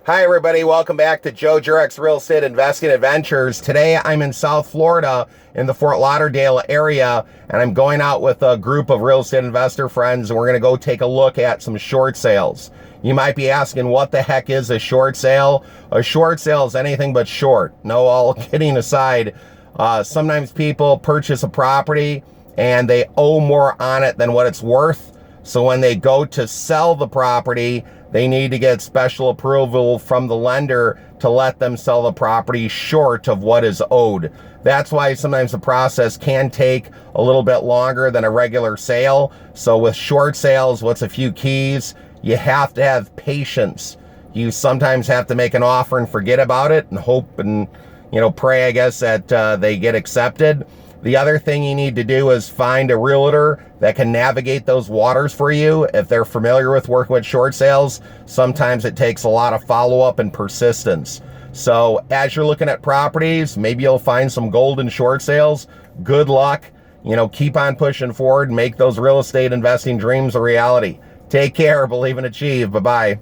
Hi, everybody. Welcome back to Joe Jurek's Real Estate Investing Adventures. Today, I'm in South Florida in the Fort Lauderdale area, and I'm going out with a group of real estate investor friends, and we're going to go take a look at some short sales. You might be asking, what the heck is a short sale? A short sale is anything but short. No, all kidding aside, sometimes people purchase a property and they owe more on it than what it's worth. So when they go to sell the property, they need to get special approval from the lender to let them sell the property short of what is owed. That's why sometimes the process can take a little bit longer than a regular sale. So with short sales, what's a few keys? You have to have patience. You sometimes have to make an offer and forget about it and hope and, pray, I guess, that they get accepted. The other thing you need to do is find a realtor that can navigate those waters for you. If they're familiar with working with short sales, sometimes it takes a lot of follow-up and persistence. So as you're looking at properties, maybe you'll find some golden short sales. Good luck. Keep on pushing forward and make those real estate investing dreams a reality. Take care. Believe and achieve. Bye-bye.